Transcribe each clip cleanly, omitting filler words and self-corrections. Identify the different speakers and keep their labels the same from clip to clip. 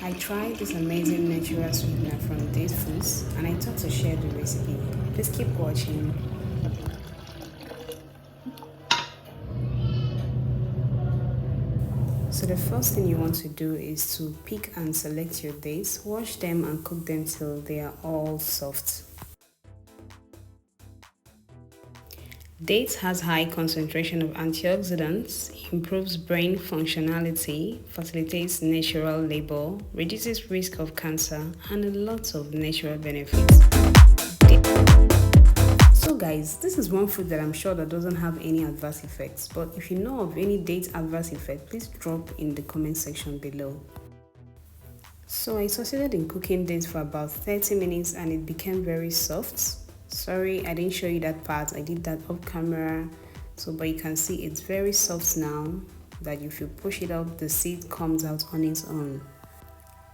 Speaker 1: I tried this amazing natural sweetener from Date Foods and I thought to share the recipe. Please keep watching. So the first thing you want to do is to pick and select your dates, wash them and cook them till they are all soft. Dates has high concentration of antioxidants, improves brain functionality, facilitates natural labor, reduces risk of cancer, and a lot of natural benefits. So guys, this is one food that I'm sure that doesn't have any adverse effects, but if you know of any date adverse effect, please drop in the comment section below. So I succeeded in cooking dates for about 30 minutes and it became very soft. Sorry, I didn't show you that part. I did that off camera. So, but you can see it's very soft now that if you push it up, the seed comes out on its own.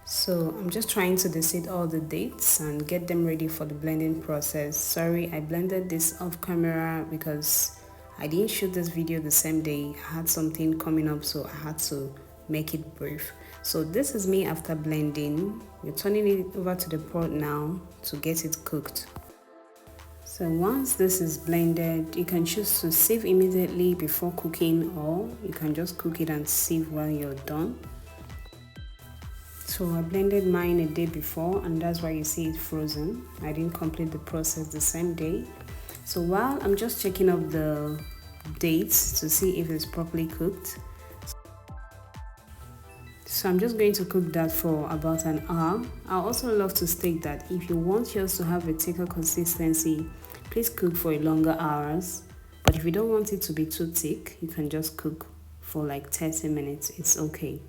Speaker 1: So I'm just trying to deseed all the dates and get them ready for the blending process. Sorry, I blended this off camera because I didn't shoot this video the same day. I had something coming up, so I had to make it brief. So this is me after blending. We're turning it over to the pot now to get it cooked. So once this is blended, you can choose to sieve immediately before cooking, or you can just cook it and sieve while you're done. So I blended mine a day before and that's why you see it frozen. I didn't complete the process the same day. So while I'm just checking up the dates to see if it's properly cooked. So I'm just going to cook that for about an hour. I also love to state that if you want yours to have a thicker consistency, please cook for longer hours. But if you don't want it to be too thick, you can just cook for like 30 minutes. It's okay.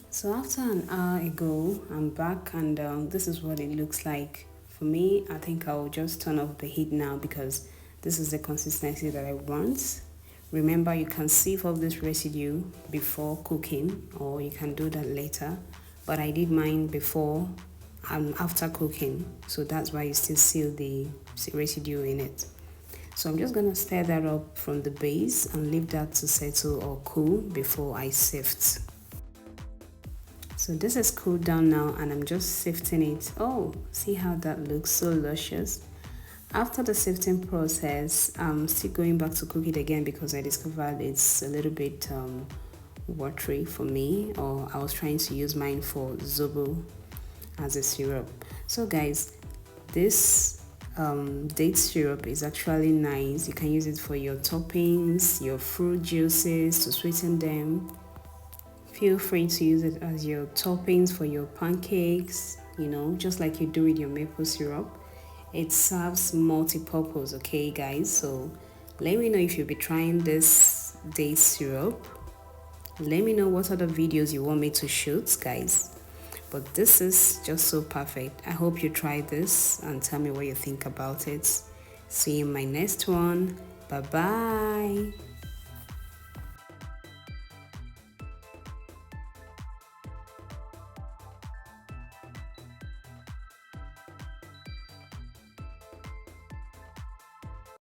Speaker 1: So after an hour ago, I'm back and this is what it looks like. For me, I think I'll just turn off the heat now because this is the consistency that I want. Remember, you can sieve off this residue before cooking, or you can do that later. But I did mine before and after cooking, so that's why you still see the residue in it. So I'm just gonna stir that up from the base and leave that to settle or cool before I sift. So this is cooled down now and I'm just sifting it. Oh, see how that looks, so luscious. After the sifting process, I'm still going back to cook it again because I discovered it's a little bit watery for me, or I was trying to use mine for zobo as a syrup. So guys, this date syrup is actually nice. You can use it for your toppings, your fruit juices to sweeten them. Feel free to use it as your toppings for your pancakes, you know, just like you do with your maple syrup. It serves multi-purpose, okay guys? So let me know if you'll be trying this date syrup. Let me know what other videos you want me to shoot, guys. But this is just so perfect. I hope you try this and tell me what you think about it. See you in my next one. Bye bye.